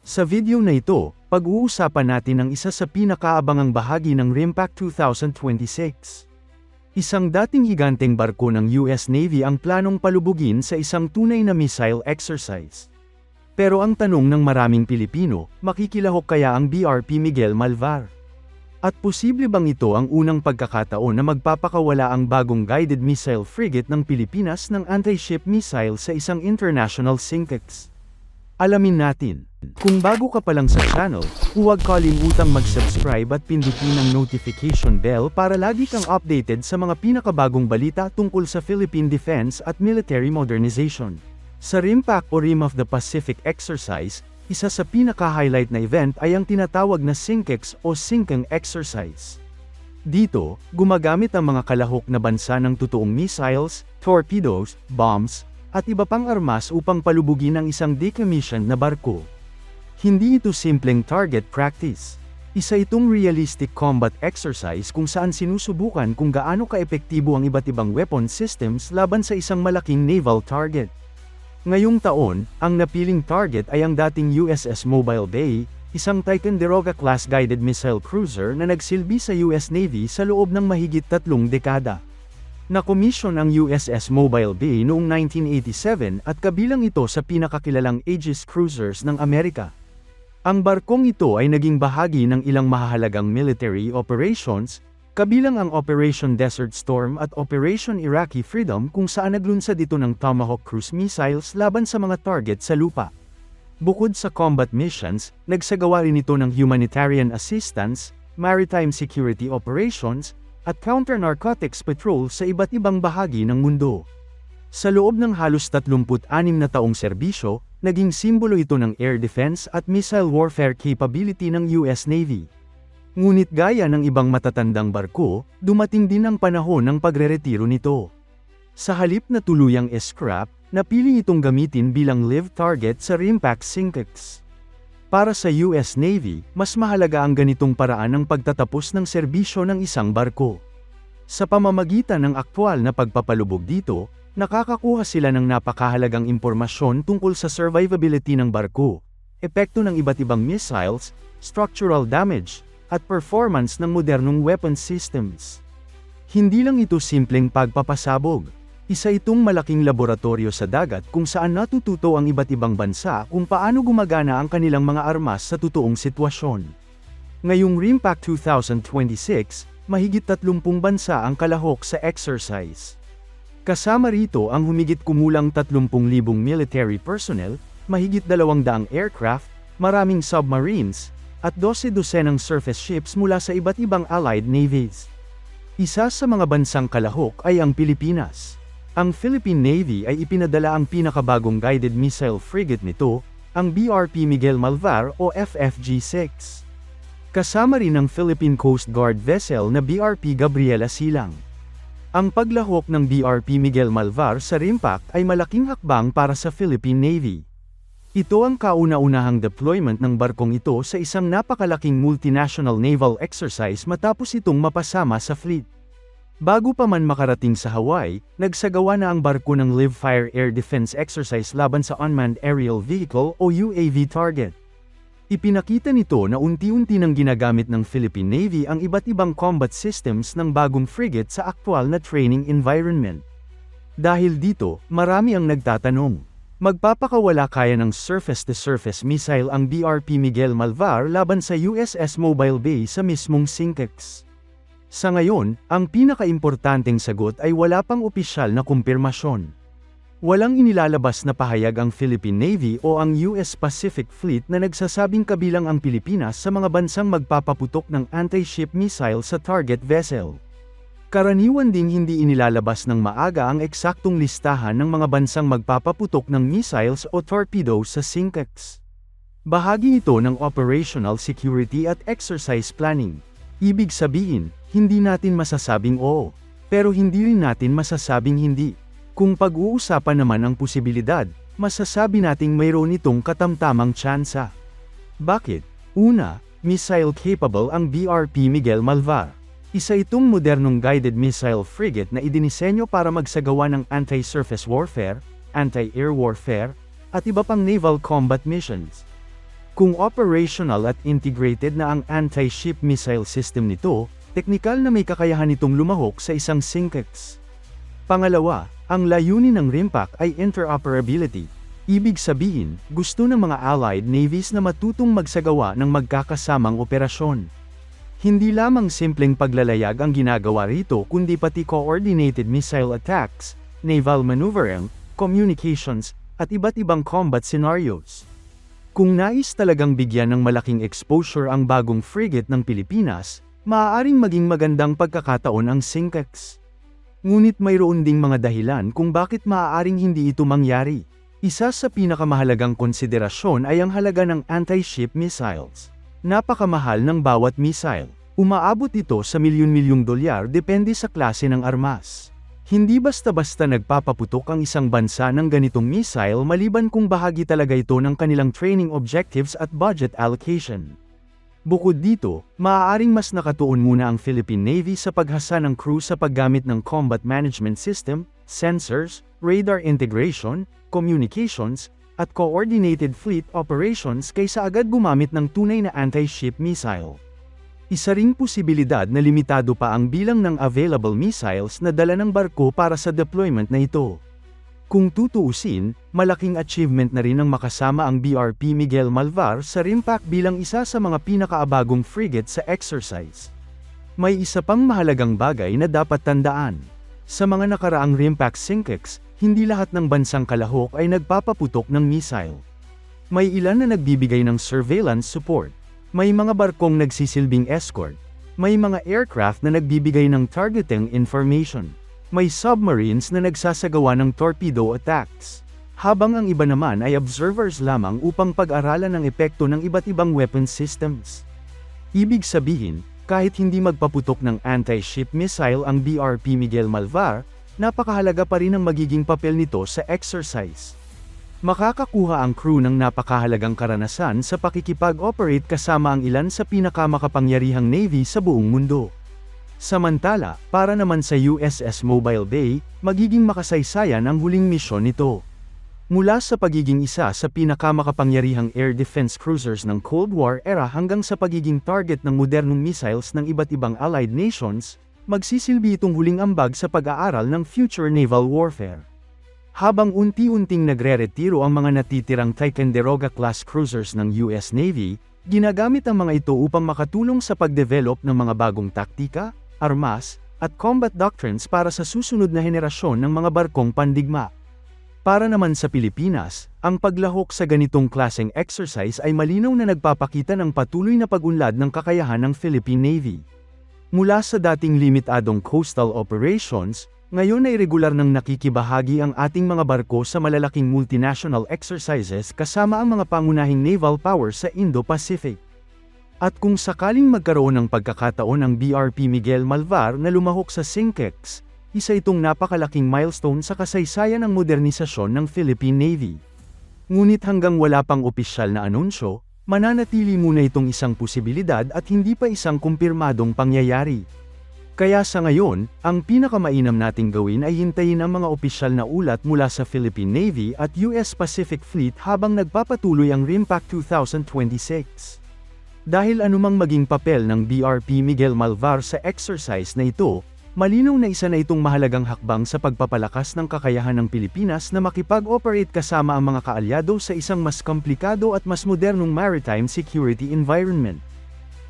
Sa video na ito, pag-uusapan natin ang isa sa pinakaabangang bahagi ng RIMPAC 2026. Isang dating higanteng barko ng US Navy ang planong palubugin sa isang tunay na missile exercise. Pero ang tanong ng maraming Pilipino, makikilahok kaya ang BRP Miguel Malvar? At posible bang ito ang unang pagkakataon na magpapakawala ang bagong guided missile frigate ng Pilipinas ng anti-ship missile sa isang international SINKEX? Alamin natin. Kung bago ka pa lang sa channel, huwag kalimutang mag-subscribe at pindutin ang notification bell para lagi kang updated sa mga pinakabagong balita tungkol sa Philippine Defense at Military Modernization. Sa RIMPAC o Rim of the Pacific exercise, isa sa pinaka-highlight na event ay ang tinatawag na SINKEX o Sinkeng Exercise. Dito, gumagamit ang mga kalahok na bansa ng totoong missiles, torpedoes, bombs, at iba pang armas upang palubugin ang isang decommissioned na barko. Hindi ito simpleng target practice. Isa itong realistic combat exercise kung saan sinusubukan kung gaano kaepektibo ang iba't ibang weapon systems laban sa isang malaking naval target. Ngayong taon, ang napiling target ay ang dating USS Mobile Bay, isang Ticonderoga-class guided missile cruiser na nagsilbi sa US Navy sa loob ng mahigit 3 dekada. Nakomisyon ang USS Mobile Bay noong 1987 at kabilang ito sa pinakakilalang Aegis cruisers ng Amerika. Ang barkong ito ay naging bahagi ng ilang mahahalagang military operations, kabilang ang Operation Desert Storm at Operation Iraqi Freedom kung saan naglunsad ito ng Tomahawk cruise missiles laban sa mga target sa lupa. Bukod sa combat missions, nagsagawa rin ito ng humanitarian assistance, maritime security operations, at counter-narcotics patrol sa iba't ibang bahagi ng mundo. Sa loob ng halos 36 na taong serbisyo, naging simbolo ito ng air defense at missile warfare capability ng US Navy. Ngunit gaya ng ibang matatandang barko, dumating din ang panahon ng pagreretiro nito. Sa halip na tuluyang scrap, napili itong gamitin bilang live target sa RIMPAC SINKEX. Para sa US Navy, mas mahalaga ang ganitong paraan ng pagtatapos ng serbisyo ng isang barko. Sa pamamagitan ng aktwal na pagpapalubog dito, nakakakuha sila ng napakahalagang impormasyon tungkol sa survivability ng barko, epekto ng iba't ibang missiles, structural damage, at performance ng modernong weapon systems. Hindi lang ito simpleng pagpapasabog. Isa itong malaking laboratorio sa dagat kung saan natututo ang iba't ibang bansa kung paano gumagana ang kanilang mga armas sa totoong sitwasyon. Ngayong RIMPAC 2026, mahigit 30 bansa ang kalahok sa exercise. Kasama rito ang humigit kumulang 30,000 military personnel, mahigit 200 aircraft, maraming submarines, at 12 dosenang surface ships mula sa iba't ibang allied navies. Isa sa mga bansang kalahok ay ang Pilipinas. Ang Philippine Navy ay ipinadala ang pinakabagong guided missile frigate nito, ang BRP Miguel Malvar o FFG-6. Kasama rin ang Philippine Coast Guard vessel na BRP Gabriela Silang. Ang paglahok ng BRP Miguel Malvar sa RIMPAC ay malaking hakbang para sa Philippine Navy. Ito ang kauna-unahang deployment ng barkong ito sa isang napakalaking multinational naval exercise matapos itong mapasama sa fleet. Bago pa man makarating sa Hawaii, nagsagawa na ang barko ng Live Fire Air Defense Exercise laban sa Unmanned Aerial Vehicle o UAV target. Ipinakita nito na unti-unti nang ginagamit ng Philippine Navy ang iba't ibang combat systems ng bagong frigate sa aktwal na training environment. Dahil dito, marami ang nagtatanong, magpapakawala kaya ng surface-to-surface missile ang BRP Miguel Malvar laban sa USS Mobile Bay sa mismong SINKEX? Sa ngayon, ang pinakaimportanteng sagot ay wala pang opisyal na kumpirmasyon. Walang inilalabas na pahayag ang Philippine Navy o ang US Pacific Fleet na nagsasabing kabilang ang Pilipinas sa mga bansang magpapaputok ng anti-ship missile sa target vessel. Karaniwan ding hindi inilalabas ng maaga ang eksaktong listahan ng mga bansang magpapaputok ng missiles o torpedoes sa SINKEX. Bahagi ito ng operational security at exercise planning. Ibig sabihin, hindi natin masasabing oo, pero hindi rin natin masasabing hindi. Kung pag-uusapan naman ang posibilidad, masasabi nating mayroon itong katamtamang tsansa. Bakit? Una, missile-capable ang BRP Miguel Malvar. Isa itong modernong guided missile frigate na idinisenyo para magsagawa ng anti-surface warfare, anti-air warfare, at iba pang naval combat missions. Kung operational at integrated na ang anti-ship missile system nito, teknikal na may kakayahan itong lumahok sa isang SYNCEX. Pangalawa, ang layunin ng RIMPAC ay interoperability. Ibig sabihin, gusto ng mga allied navies na matutong magsagawa ng magkakasamang operasyon. Hindi lamang simpleng paglalayag ang ginagawa rito kundi pati coordinated missile attacks, naval maneuvering, communications, at iba't ibang combat scenarios. Kung nais talagang bigyan ng malaking exposure ang bagong frigate ng Pilipinas, maaaring maging magandang pagkakataon ang SYNCEX. Ngunit mayroon ding mga dahilan kung bakit maaaring hindi ito mangyari. Isa sa pinakamahalagang konsiderasyon ay ang halaga ng anti-ship missiles. Napakamahal ng bawat missile. Umaabot ito sa milyon-milyong dolyar depende sa klase ng armas. Hindi basta-basta nagpapaputok ang isang bansa ng ganitong missile maliban kung bahagi talaga ito ng kanilang training objectives at budget allocation. Bukod dito, maaaring mas nakatuon muna ang Philippine Navy sa paghasa ng crew sa paggamit ng combat management system, sensors, radar integration, communications, at coordinated fleet operations kaysa agad gumamit ng tunay na anti-ship missile. Isa ring posibilidad na limitado pa ang bilang ng available missiles na dala ng barko para sa deployment na ito. Kung tutuusin, malaking achievement na rin ang makasama ang BRP Miguel Malvar sa RIMPAC bilang isa sa mga pinakaabagong frigate sa exercise. May isa pang mahalagang bagay na dapat tandaan. Sa mga nakaraang RIMPAC SYNCEX, hindi lahat ng bansang kalahok ay nagpapaputok ng missile. May ilan na nagbibigay ng surveillance support. May mga barkong nagsisilbing escort. May mga aircraft na nagbibigay ng targeting information. May submarines na nagsasagawa ng torpedo attacks. Habang ang iba naman ay observers lamang upang pag-aralan ang epekto ng iba't ibang weapon systems. Ibig sabihin, kahit hindi magpaputok ng anti-ship missile ang BRP Miguel Malvar, napakahalaga pa rin ang magiging papel nito sa exercise. Makakakuha ang crew ng napakahalagang karanasan sa pakikipag-operate kasama ang ilan sa pinakamakapangyarihang navy sa buong mundo. Samantala, para naman sa USS Mobile Bay, magiging makasaysayan ang huling misyon nito. Mula sa pagiging isa sa pinakamakapangyarihang air defense cruisers ng Cold War era hanggang sa pagiging target ng modernong missiles ng iba't ibang allied nations, magsisilbi itong huling ambag sa pag-aaral ng future naval warfare. Habang unti-unting nagre-retiro ang mga natitirang Ticonderoga-class cruisers ng US Navy, ginagamit ang mga ito upang makatulong sa pagdevelop ng mga bagong taktika, armas, at combat doctrines para sa susunod na henerasyon ng mga barkong pandigma. Para naman sa Pilipinas, ang paglahok sa ganitong klaseng exercise ay malinaw na nagpapakita ng patuloy na pag-unlad ng kakayahan ng Philippine Navy. Mula sa dating limitadong coastal operations, ngayon ay regular nang nakikibahagi ang ating mga barko sa malalaking multinational exercises kasama ang mga pangunahing naval power sa Indo-Pacific. At kung sakaling magkaroon ng pagkakataon ang BRP Miguel Malvar na lumahok sa SYNCEX, isa itong napakalaking milestone sa kasaysayan ng modernisasyon ng Philippine Navy. Ngunit hanggang wala pang opisyal na anunsyo, mananatili muna itong isang posibilidad at hindi pa isang kumpirmadong pangyayari. Kaya sa ngayon, ang pinakamainam nating gawin ay hintayin ang mga opisyal na ulat mula sa Philippine Navy at US Pacific Fleet habang nagpapatuloy ang RIMPAC 2026. Dahil anumang maging papel ng BRP Miguel Malvar sa exercise na ito, malinaw na isa na itong mahalagang hakbang sa pagpapalakas ng kakayahan ng Pilipinas na makipag-operate kasama ang mga kaalyado sa isang mas komplikado at mas modernong maritime security environment.